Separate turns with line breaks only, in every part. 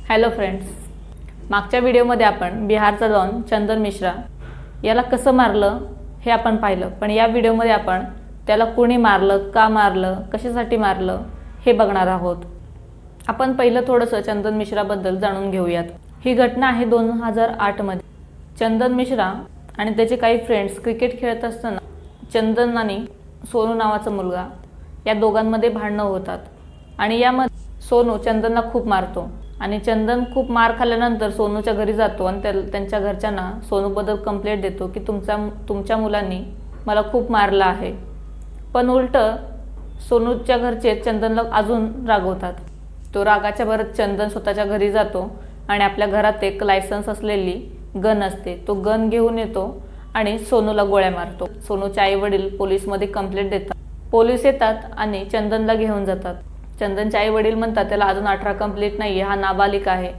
Hello friends, मागच्या व्हिडिओमध्ये आपण बिहारचा डॉन चंदन मिश्रा याला कसं मारलं हे आपण पाहिलं, पण या व्हिडिओमध्ये आपण त्याला कोणी मारलं, का मारलं, कशासाठी मारलं हे बघणार आहोत। आपण पहिलं थोडंसं चंदन मिश्राबद्दल जाणून घेऊयात। ही घटना आहे 2008 मध्ये। चंदन मिश्रा आणि त्याचे काही फ्रेंड्स क्रिकेट खेळत असताना चंदन आणि सोनू नावाचा मुलगा या दोघांमध्ये भांडणं होतात आणि यामध्ये सोनू चंदनला खूप मारतो आणि चंदन खूप मार खाल्ल्यानंतर सोनूच्या घरी जातो आणि त्यांच्या घरच्यांना सोनूबद्दल कंप्लेंट देतो की तुमच्या मुलांनी मला खूप मारलं आहे। पण उलट सोनूच्या घरचे चंदनला अजून रागवतात। तो रागाच्या भरात चंदन स्वतःच्या घरी जातो आणि आपल्या घरात एक लायसन्स असलेली गन असते, तो गन घेऊन येतो आणि सोनूला गोळ्या मारतो। सोनूचे आई वडील पोलीसमध्ये कंप्लेंट देतात। पोलीस येतात आणि चंदनला घेऊन जातात। चंदनचे आई वडील म्हणतात त्याला अजून 18 कंप्लीट नाही, हा नाबालिक आहे।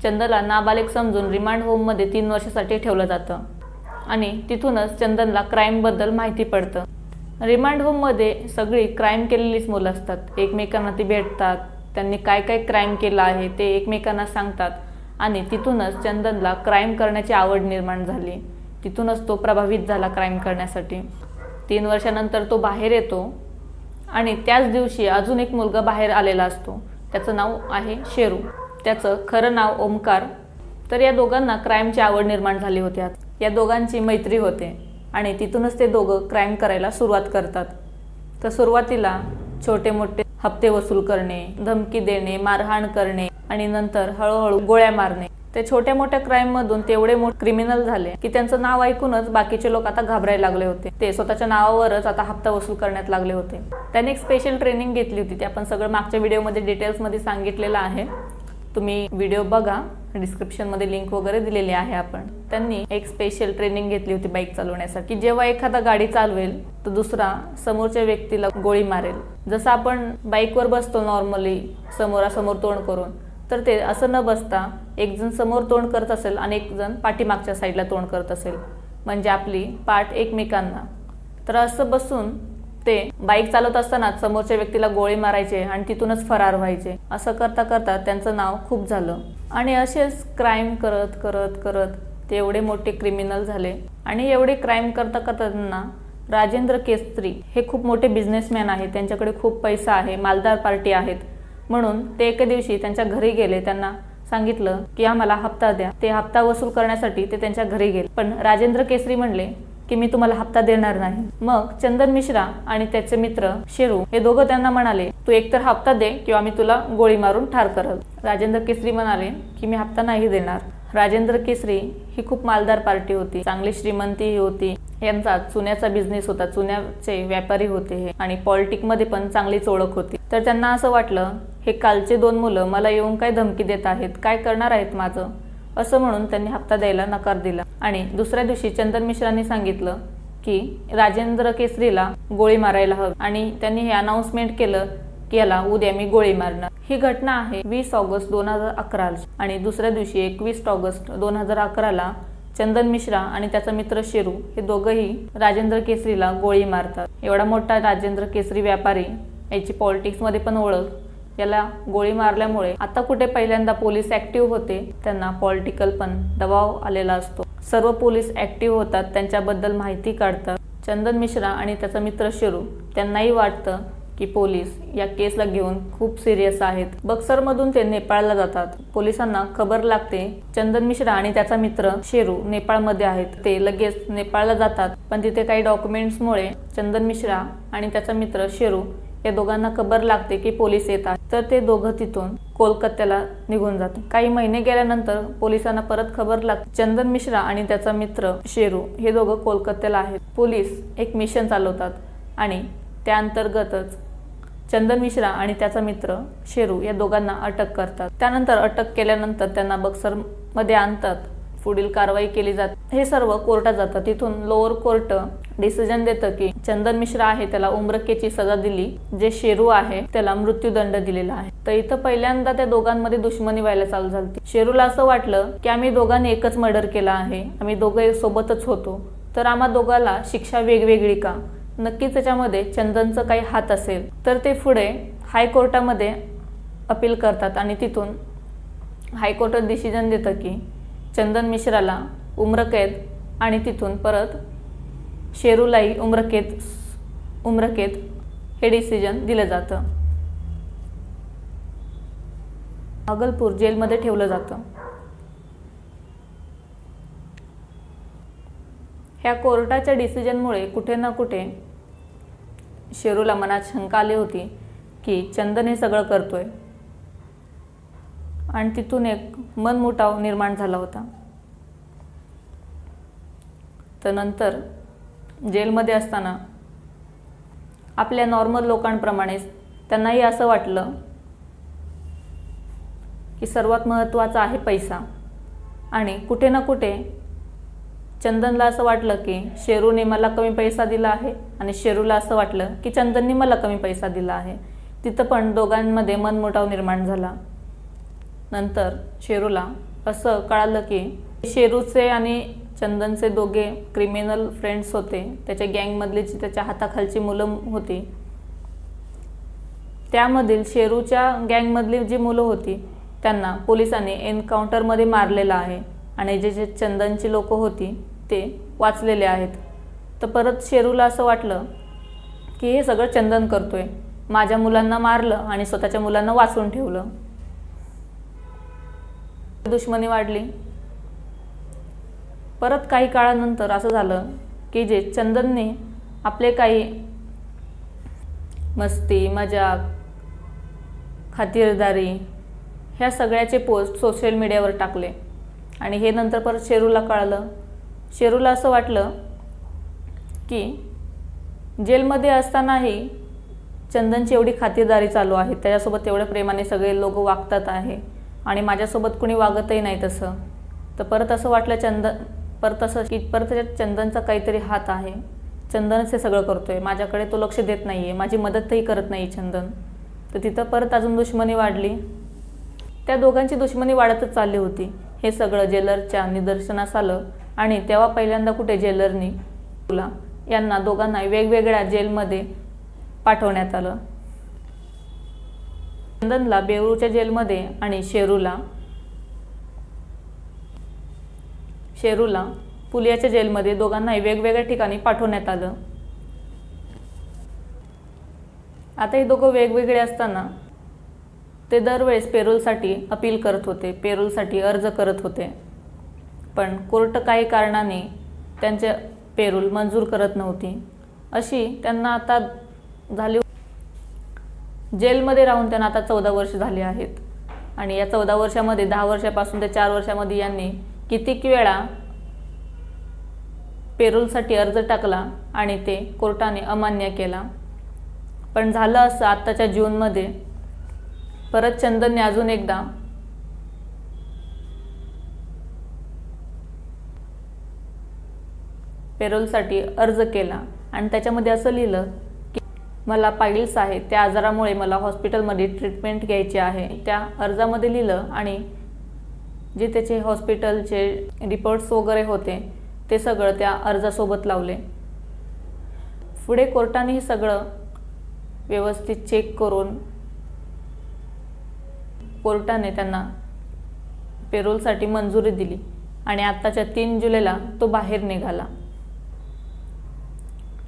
चंदनला नाबालिक समजून रिमांड होममध्ये 3 वर्षासाठी ठेवलं जातं आणि तिथूनच चंदनला क्राईमबद्दल माहिती पडतं। रिमांड होममध्ये सगळी क्राईम केलेलीच मुलं असतात। एकमेकांना ती भेटतात, त्यांनी काय काय क्राईम केलं आहे ते एकमेकांना सांगतात आणि तिथूनच चंदनला क्राईम करण्याची आवड निर्माण झाली। तिथूनच तो प्रभावित झाला क्राईम करण्यासाठी। 3 वर्षानंतर तो बाहेर येतो आणि त्याच दिवशी अजून एक मुलगा बाहेर आलेला असतो। त्याचं नाव आहे शेरू, त्याचं खरं नाव ओमकार। तर या दोघांना क्राईमची आवड निर्माण झाली होती। या दोघांची मैत्री होते आणि तिथूनच ते दोघं क्राईम करायला सुरुवात करतात। तर सुरुवातीला छोटे मोठे हप्ते वसूल करणे, धमकी देणे, मारहाण करणे आणि नंतर हळूहळू गोळ्या मारणे। ते छोट्या मोठ्या क्राईममधून तेवढे मोठे क्रिमिनल झाले की त्यांचं नाव ऐकूनच बाकीचे लोक आता घाबरायला लागले होते। ते स्वतःच्या नावावरच आता हप्ता वसूल करण्यात लागले होते। त्यांनी एक स्पेशल ट्रेनिंग घेतली होती, ते आपण सगळं मागच्या व्हिडिओमध्ये डिटेल्समध्ये सांगितलेलं आहे। तुम्ही व्हिडिओ बघा, डिस्क्रिप्शनमध्ये लिंक वगैरे दिलेली आहे। आपण त्यांनी एक स्पेशल ट्रेनिंग घेतली होती बाईक चालवण्यासाठी। जेव्हा एखादा गाडी चालवेल तर दुसरा समोरच्या व्यक्तीला गोळी मारेल। जसं आपण बाईकवर बसतो नॉर्मली समोरासमोर तोंड करून, तर ते असं न बसता एक जण समोर तोंड करत असेल आणि एक जण पाठीमागच्या साईडला तोंड करत असेल, म्हणजे आपली पाठ एकमेकांना। तर असं बसून ते बाईक चालवत असताना समोरच्या व्यक्तीला गोळी मारायचे आणि तिथूनच फरार व्हायचे। असं करता करता त्यांचं नाव खूप झालं आणि असेच क्राईम करत करत करत ते एवढे मोठे क्रिमिनल झाले। आणि एवढे क्राईम करता करता त्यांना राजेंद्र केसरी हे खूप मोठे बिझनेसमॅन आहेत, त्यांच्याकडे खूप पैसा आहे, मालदार पार्टी आहेत, म्हणून ते एके दिवशी त्यांच्या घरी गेले। त्यांना सांगितलं की आम्हाला हप्ता द्या। ते हप्ता वसूल करण्यासाठी ते त्यांच्या घरी गेले, पण राजेंद्र केसरी म्हणले की मी तुम्हाला हप्ता देणार नाही। मग चंदन मिश्रा आणि त्याचे मित्र शेरू हे दोघं त्यांना म्हणाले तू एकतर हप्ता दे किंवा मी तुला गोळी मारून ठार करल। राजेंद्र केसरी म्हणाले की मी हप्ता नाही देणार। राजेंद्र केसरी ही खूप मालदार पार्टी होती, चांगली श्रीमंती होती, यांचा चुन्याचा बिझनेस होता, चुन्याचे व्यापारी होते हे, आणि पॉलिटिकमध्ये पण चांगलीच ओळख होती। तर त्यांना असं वाटलं हे कालचे 2 मुलं मला येऊन काय धमकी देत आहेत, काय करणार आहेत माझं, असं म्हणून त्यांनी हप्ता द्यायला नकार दिला। आणि दुसऱ्या दिवशी चंदन मिश्रांनी सांगितलं की राजेंद्र केसरीला गोळी मारायला हवी आणि त्यांनी हे अनाउन्समेंट केलं की याला उद्या मी गोळी मारणार। ही घटना आहे 20 ऑगस्ट 2011 आणि दुसऱ्या दिवशी 21 ऑगस्ट 2011 चंदन मिश्रा आणि त्याचा मित्र शेरू हे दोघंही राजेंद्र केसरीला गोळी मारतात। एवढा मोठा राजेंद्र केसरी व्यापारी, याची पॉलिटिक्समध्ये पण ओळख, याला गोळी मारल्यामुळे आता कुठे पहिल्यांदा पोलीस ऍक्टिव्ह होते, त्यांना पॉलिटिकल पण दबाव आलेला असतो। सर्व पोलीस ऍक्टिव्ह होतात, त्यांच्याबद्दल माहिती काढतात। चंदन मिश्रा आणि त्याचा मित्र शेरू त्यांनाही वाटतं की पोलीस या केसला घेऊन खूप सिरियस आहेत। बक्सरमधून ते नेपाळला जातात। पोलिसांना खबर लागते चंदन मिश्रा आणि त्याचा मित्र शेरू नेपाळमध्ये आहेत। ते लगेच नेपाळला जातात, पण तिथे काही डॉक्युमेंट्समुळे चंदन मिश्रा आणि त्याचा मित्र शेरू या दोघांना खबर लागते की पोलीस येतात। तर ते दोघं तिथून कोलकात्याला निघून जातात। काही महिने गेल्यानंतर पोलिसांना परत खबर लागते चंदन मिश्रा आणि त्याचा मित्र शेरू हे दोघं कोलकात्याला आहेत। पोलीस एक मिशन चालवतात आणि त्या अंतर्गतच चंदन मिश्रा आणि त्याचा मित्र शेरू या दोघांना अटक करतात। त्यानंतर अटक केल्यानंतर त्यांना बक्सरमध्ये आणतात, पुढील कारवाई केली जाते। हे सर्व कोर्टात जातात। तिथून लोअर कोर्ट डिसिजन देतं की चंदन मिश्रा आहे त्याला उम्रकेची सजा दिली, जे शेरू आहे त्याला मृत्यूदंड दिलेला आहे। तर इथं पहिल्यांदा त्या दोघांमध्ये दुश्मनी व्हायला चालू झाली। शेरूला असं वाटलं की आम्ही दोघांनी एकच मर्डर केला आहे, आम्ही दोघे सोबतच होतो, तर आम्हा दोघांना शिक्षा वेगवेगळी का, नक्कीच त्याच्यामध्ये चंदनचं काही हात असेल। तर ते पुढे हायकोर्टामध्ये अपील करतात आणि तिथून हायकोर्टात डिसिजन देतं की चंदन मिश्राला उम्रकैद आणि तिथून परत शेरूलाही उम्रकैद हे डिसिजन दिलं जातं. भागलपूर जेलमध्ये ठेवलं जातं. ह्या कोर्टाच्या डिसिजनमुळे कुठे ना कुठे शेरूला मनात शंका आली होती की चंदन हे सगळं करतोय आणि तिथून एक मनमुटाव निर्माण झाला होता. तर नंतर जेलमध्ये असताना आपल्या नॉर्मल लोकांप्रमाणेच त्यांनाही असं वाटलं की सर्वात महत्त्वाचा आहे पैसा. आणि कुठे ना कुठे चंदनला असं वाटलं की शेरूने मला कमी पैसा दिला आहे आणि शेरूला असं वाटलं की चंदनने मला कमी पैसा दिला आहे. तिथं पण दोघांमध्ये मनमुटाव निर्माण झाला. नंतर शेरूला असं कळालं की शेरूचे आणि चंदनचे दोघे क्रिमिनल फ्रेंड्स होते. त्याच्या गँगमधली जी त्याच्या हाताखालची मुलं होती त्यामधील शेरूच्या गँगमधली जी मुलं होती त्यांना पोलिसांनी एन्काउंटरमध्ये मारलेलं आहे आणि जे जे चंदनची लोक होती ते वाचलेले आहेत. तर परत शेरूला असं वाटलं की हे सगळं चंदन करतोय, माझ्या मुलांना मारलं आणि स्वतःच्या मुलांना वाचवून ठेवलं. दुश्मनी वाढली. परत काही काळानंतर असं झालं की जे चंदनने आपले काही मस्ती मजाक खातिरदारी ह्या सगळ्याचे पोस्ट सोशल मीडियावर टाकले आणि हे नंतर परत शेरूला कळालं. शेरूला असं वाटलं की जेलमध्ये असतानाही चंदनची एवढी खातिरदारी चालू आहे, त्याच्यासोबत एवढ्या प्रेमाने सगळे लोक वागतात आहे आणि माझ्यासोबत कुणी वागतही नाही तसं. तर परत असं वाटलं परत त्याच्यात चंदनचा काहीतरी हात आहे, चंदनच हे सगळं करतोय, माझ्याकडे तो लक्ष देत नाही आहे, माझी मदतही करत नाही चंदन. तर तिथं परत अजून दुश्मनी वाढली. त्या दोघांची दुश्मनी वाढतच चालली होती. हे सगळं जेलरच्या निदर्शनास आलं आणि तेव्हा पहिल्यांदा कुठे जेलरनी यांना दोघांना वेगवेगळ्या जेलमध्ये पाठवण्यात आलं. चंदनला बेऊरच्या जेलमध्ये आणि शेरूला पुलियाच्या जेलमध्ये दोघांनाही वेगवेगळ्या ठिकाणी पाठवण्यात आलं. आता हे दोघं वेगवेगळे असताना ते दरवेळेस पेरोलसाठी अपील करत होते, पेरोलसाठी अर्ज करत होते. पण कोर्ट काही कारणाने त्यांचे पेरोल मंजूर करत नव्हती. अशी त्यांना आता झाली. जेलमध्ये राहून त्यांना आता 14 वर्ष झाली आहेत आणि या 14 वर्षामध्ये 10 वर्षापासून ते 4 वर्षामध्ये यांनी कितीक वेळा पेरोलसाठी अर्ज टाकला आणि ते कोर्टाने अमान्य केला. पण झालं असं आत्ताच्या जूनमध्ये परत चंदनने अजून एकदा पेरोलसाठी अर्ज केला आणि त्याच्यामध्ये असं लिहिलं की मला पाईल्स आहे, त्या आजारामुळे मला हॉस्पिटलमध्ये ट्रीटमेंट घ्यायची आहे. त्या अर्जामध्ये लिहिलं आणि जे त्याचे हॉस्पिटलचे रिपोर्ट्स वगैरे होते ते सगळं त्या अर्जासोबत लावले. पुढे कोर्टाने हे सगळं व्यवस्थित चेक करून कोर्टाने त्यांना पेरोलसाठी मंजुरी दिली आणि आत्ताच्या 3 जुलैला तो बाहेर निघाला.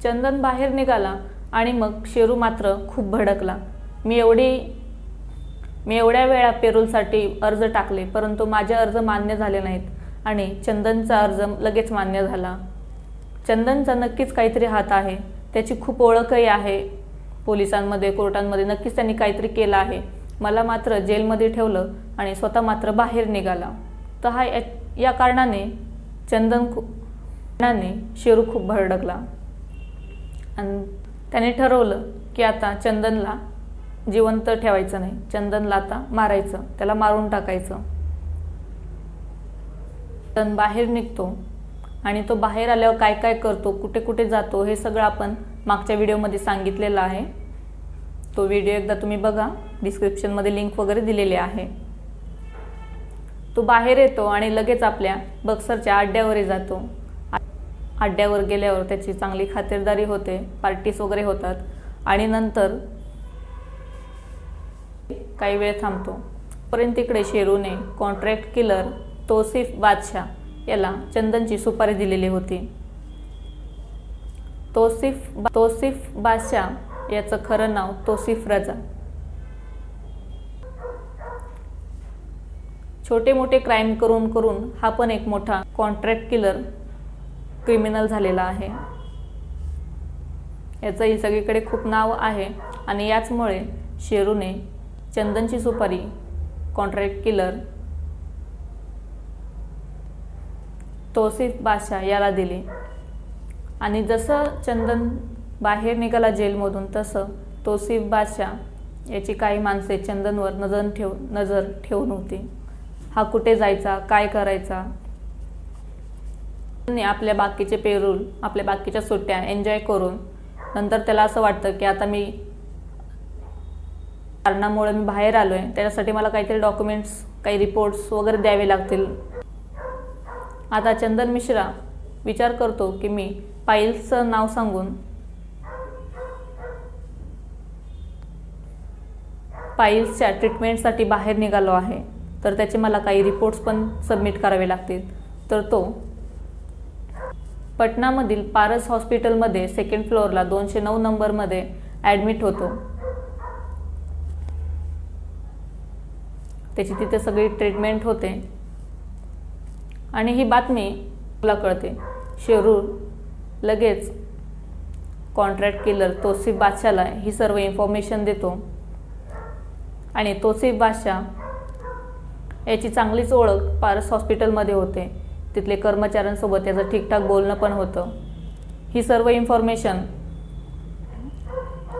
चंदन बाहेर निघाला आणि मग शेरू मात्र खूप भडकला. मी एवढ्या वेळा पेरोलसाठी अर्ज टाकले परंतु माझे अर्ज मान्य झाले नाहीत आणि चंदनचा अर्ज लगेच मान्य झाला. चंदनचा नक्कीच काहीतरी हात आहे, त्याची खूप ओळखही आहे पोलिसांमध्ये, कोर्टांमध्ये. नक्कीच त्यांनी काहीतरी केलं आहे. मला मात्र जेलमध्ये ठेवलं आणि स्वतः मात्र बाहेर निघाला. तर या कारणाने शेरू खूप भडकला आणि त्याने ठरवलं की आता चंदनला जिवंत ठेवायचं नाही, चंदनला आता मारायचं, त्याला मारून टाकायचं. चंदन बाहेर निघतो आणि तो बाहेर आल्यावर काय काय करतो, कुठे कुठे जातो हे सगळं आपण मागच्या व्हिडिओमध्ये सांगितलेलं आहे. तो व्हिडिओ एकदा तुम्ही बघा, डिस्क्रिप्शनमध्ये लिंक वगैरे दिलेली आहे. तो बाहेर येतो आणि लगेच आपल्या बक्सरच्या अड्ड्यावरही जातो. अड्ड्यावर गेल्यावर त्याची चांगली खातिरदारी होते, पार्टीज वगैरे होतात आणि नंतर काही वेळ थांबतो. पर्यंत इकडे शेरूने कॉन्ट्रॅक्ट किलर तौसिफ बादशाह याला चंदनची सुपारी दिलेली होती. तौसिफ बादशाह याचं खरं नाव तौसिफ रजा. छोटे मोठे क्राईम करून हा पण एक मोठा कॉन्ट्रॅक्ट किलर क्रिमिनल झालेला आहे. याचंही सगळीकडे खूप नाव आहे आणि याचमुळे शेरूने चंदनची सुपारी कॉन्ट्रॅक्ट किलर तौसिफ बादशाह याला दिली. आणि जसं चंदन बाहेर निघाला जेलमधून तसं तौसिफ बादशाह याची काही माणसे चंदनवर नजर ठेवून होती. हा कुठे जायचा, काय करायचा. आपल्या बाकीचे पेरूल, आपल्या बाकीच्या सुट्ट्या एन्जॉय करून नंतर त्याला असं वाटतं की आता मी कारणामुळे मी बाहेर आलोय, त्याच्यासाठी मला काहीतरी डॉक्युमेंट्स, काही रिपोर्ट्स वगैरे द्यावे लागतील. आता चंदन मिश्रा विचार करतो की मी पायल्सचं नाव सांगून पायल्सच्या ट्रीटमेंटसाठी बाहेर निघालो आहे, तर त्याचे मला काही रिपोर्ट्स पण सबमिट करावे लागतील. तर तो पटनामधील पारस हॉस्पिटलमध्ये 2nd फ्लोअरला 209 नंबरमध्ये ॲडमिट होतो. त्याची तिथे सगळी ट्रीटमेंट होते आणि ही बातमी तुला कळते. शेरू लगेच कॉन्ट्रॅक्ट किलर तौसिफ बादशाहला ही सर्व इन्फॉर्मेशन देतो आणि तौसिफ बादशाह याची चांगलीच ओळख पारस हॉस्पिटलमध्ये होते. तिथले कर्मचाऱ्यांसोबत याचं ठीकठाक बोलणं पण होतं. ही सर्व इन्फॉर्मेशन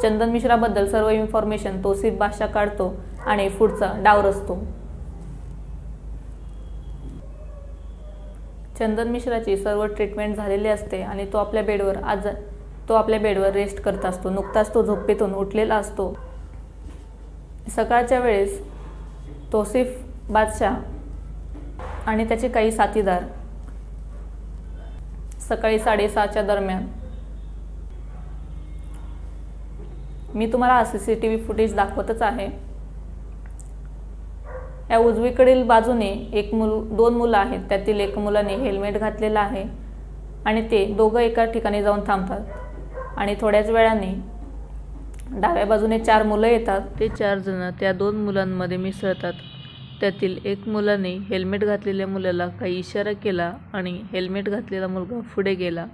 चंदन मिश्राबद्दल सर्व इन्फॉर्मेशन तौसिफ बादशाह काढतो आणि पुढचा डाव रचतो. चंदन मिश्राची सर्व ट्रीटमेंट झालेली असते आणि तो आपल्या बेडवर रेस्ट करत असतो. नुकताच तो झोपेतून उठलेला असतो. सकाळच्या वेळेस तौसिफ बादशाह आणि त्याचे काही साथीदार सकाळी 6:30च्या दरम्यान, मी तुम्हाला CCTV फुटेज दाखवतच आहे. या उजवीकडील बाजूने दोन मुलं आहेत. त्यातील एक मुलाने हेल्मेट घातलेलं आहे आणि ते दोघं एका ठिकाणी जाऊन थांबतात आणि थोड्याच वेळाने डाव्या बाजूने 4 मुलं येतात. ते 4 जण त्या 2 मुलांमध्ये मिसळतात. त्यातील एक मुलाने हेल्मेट घातलेल्या मुलाला काही इशारा केला आणि हेल्मेट घातलेला मुलगा पुढे गेला.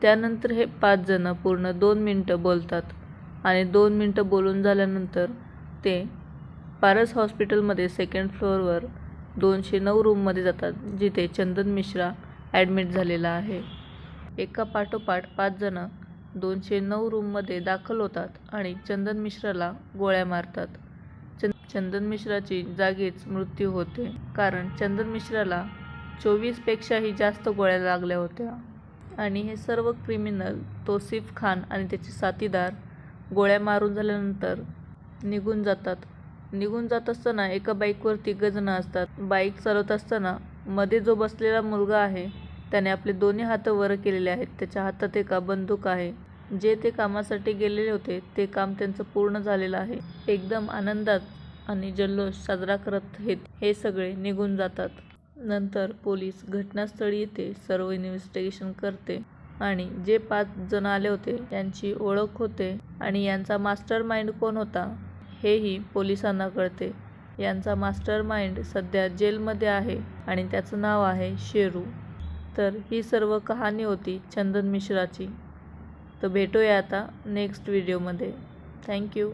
त्यानंतर हे 5 जण पूर्ण 2 मिनिटं बोलतात आणि 2 मिनिटं बोलून झाल्यानंतर ते पारस हॉस्पिटलमध्ये 2nd फ्लोअरवर 209 रूममध्ये जातात, जिथे चंदन मिश्रा ॲडमिट झालेला आहे. एका पाठोपाठ 5 जण 209 रूममध्ये दाखल होतात आणि चंदन मिश्राला गोळ्या मारतात. चंदन मिश्राची जागीच मृत्यू होते, कारण चंदन मिश्राला 24पेक्षाही जास्त गोळ्या लागल्या होत्या. आणि हे सर्व क्रिमिनल तौसिफ खान आणि त्याचे साथीदार गोळ्या मारून झाल्यानंतर निघून जातात. निघून जात असताना एका बाईकवर 3 जण असतात. बाईक चालवत असताना मध्ये जो बसलेला मुलगा आहे त्याने आपले दोन्ही हात वर केलेले आहेत. त्याच्या हातात एक बंदूक आहे. जे ते कामासाठी गेलेले होते ते काम त्यांचं पूर्ण झालेलं आहे. एकदम आनंदात आणि जल्लोष साजरा करत हे सगळे निघून जातात. नंतर पोलीस घटनास्थळी येते, सर्व इन्व्हेस्टिगेशन करते आणि जे 5 जण आले होते यांची ओळख होते आणि यांचा मास्टर माइंड कोण होता हेही पोलिसांना कळते. यांचा मास्टर माइंड सध्या जेलमध्ये आहे आणि त्याचं नाव आहे शेरू. तर ही सर्व कहाणी होती चंदन मिश्राची. तर भेटूया आता नेक्स्ट व्हिडिओमध्ये. थँक्यू.